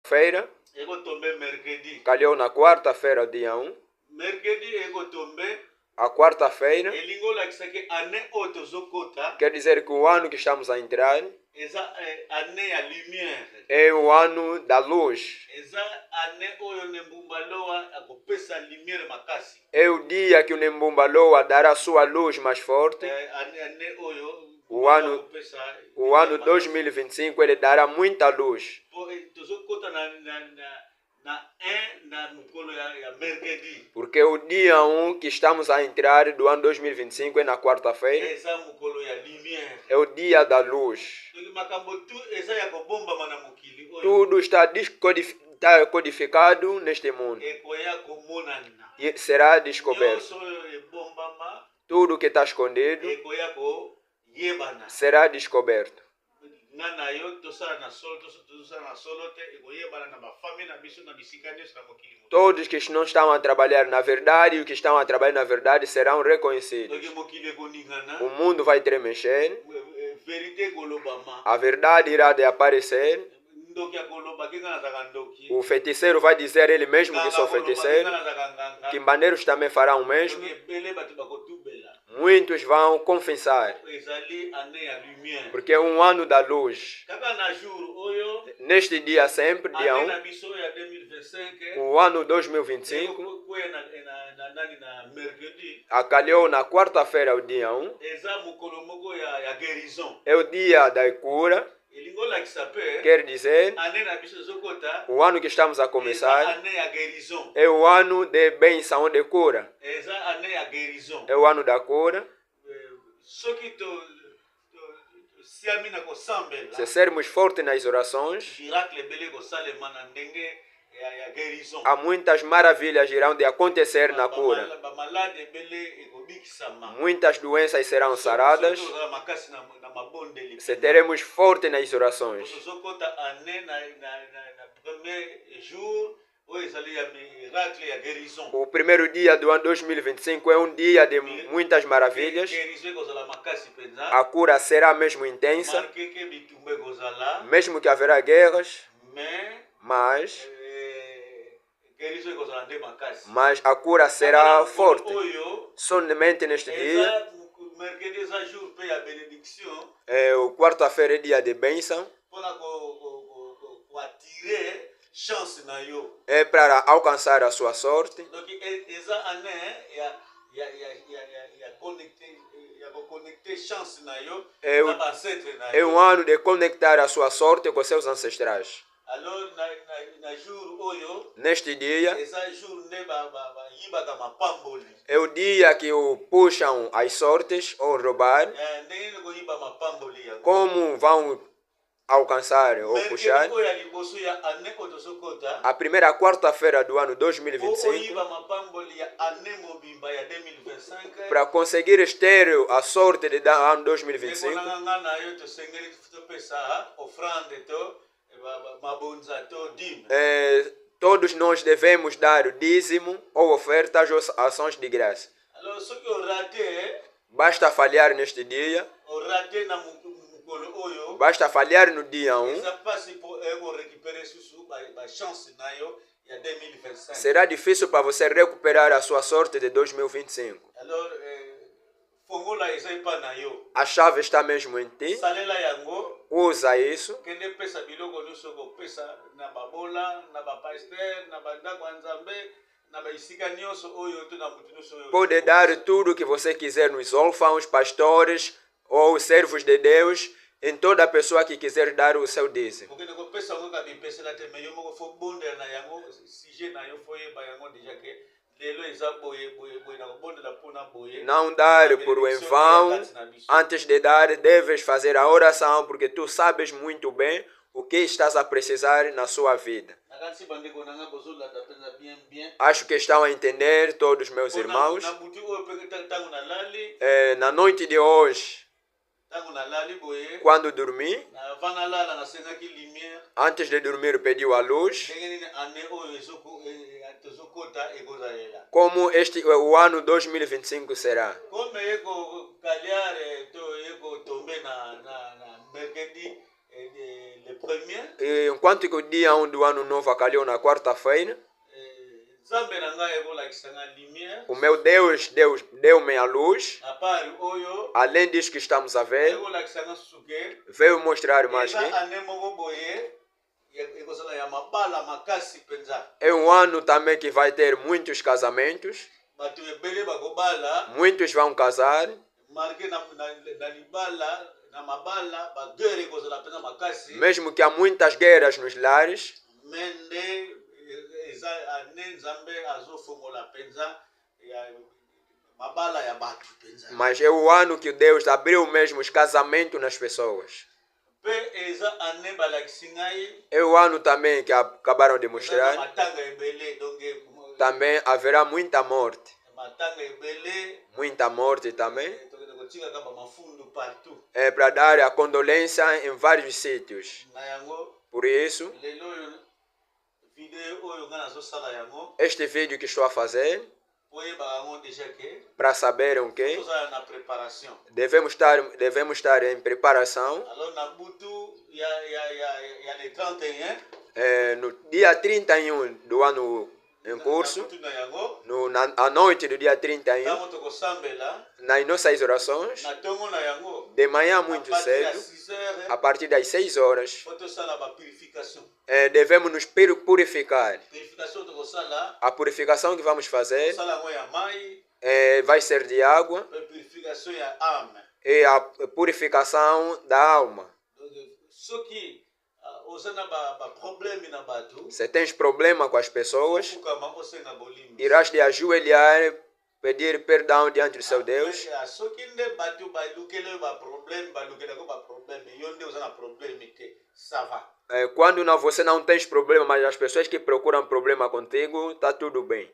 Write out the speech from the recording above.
Feira. Calhou na quarta-feira, dia 1. A quarta-feira. Quer dizer que o ano que estamos a entrar é o ano da luz. É o dia que o Nembumba-Loa dará sua luz mais forte. O ano 2025 ele dará muita luz. Porque o dia 1 que estamos a entrar do ano 2025 é na quarta-feira. É o dia da luz. Tudo está codificado neste mundo. E será descoberto. Tudo que está escondido será descoberto. Todos que não estão a trabalhar na verdade e os que estão a trabalhar na verdade serão reconhecidos. O mundo vai tremer. A verdade irá de aparecer. O feiticeiro vai dizer ele mesmo que sou feiticeiro. Quimbandeiros também farão o mesmo. Muitos vão confessar. Porque é um ano da luz. Neste dia sempre, dia 1, o ano 2025, acalhou na quarta-feira, o dia 1, é o dia da cura. Quer dizer, o ano que estamos a começar é o ano de benção de cura. É o ano da cura. Se sermos fortes nas orações, há muitas maravilhas irão de acontecer na cura. Muitas doenças serão saradas. Se teremos forte nas orações. O primeiro dia do ano 2025 é um dia de muitas maravilhas. A cura será mesmo intensa. Mesmo que haverá guerras. Mas a cura será forte. Somente neste dia. O quarta-feira é dia de bênção. É para alcançar a sua sorte. É um ano de conectar a sua sorte com seus ancestrais. Neste dia é o dia que puxam as sortes ou roubar. Como vão alcançar ou puxar? A primeira quarta-feira do ano 2025, para conseguir ter a sorte de dar ano 2025, todos nós devemos dar o dízimo ou ofertas ou ações de graça. Basta falhar neste dia. Basta falhar no dia 1. Será difícil para você recuperar a sua sorte de 2025. A chave está mesmo em ti. Usa isso. Pode dar tudo o que você quiser nos órfãos, pastores ou servos de Deus, em toda pessoa que quiser dar o seu dízimo. Não dar por em vão. Antes de dar, deves fazer a oração, porque tu sabes muito bem o que estás a precisar na sua vida. Acho que estão a entender todos meus irmãos. Na noite de hoje, quando dormi, antes de dormir pediu a luz. Como o ano 2025 será? E enquanto que o dia 1 do ano novo calhou na quarta-feira, o meu Deus deu-me a luz. Além disso que estamos a ver, veio mostrar mais que é um ano também que vai ter muitos casamentos. Muitos vão casar. Mesmo que há muitas guerras nos lares, mas é o ano que Deus abriu mesmo os casamentos nas pessoas. É o ano também que acabaram de mostrar. Também haverá muita morte. Muita morte também. É para dar a condolência em vários sítios. Por isso, este vídeo que estou a fazer, para saberem o que devemos estar em preparação. No dia 31 do ano em curso, à noite do dia 31, nas nossas orações, de manhã muito cedo, a partir das 6 horas, devemos nos purificar. A purificação que vamos fazer vai ser de água e a purificação da alma. Se tens problema com as pessoas, irás te ajoelhar, pedir perdão diante do seu Deus. Quando você não tens problema, mas as pessoas que procuram problema contigo, está tudo bem.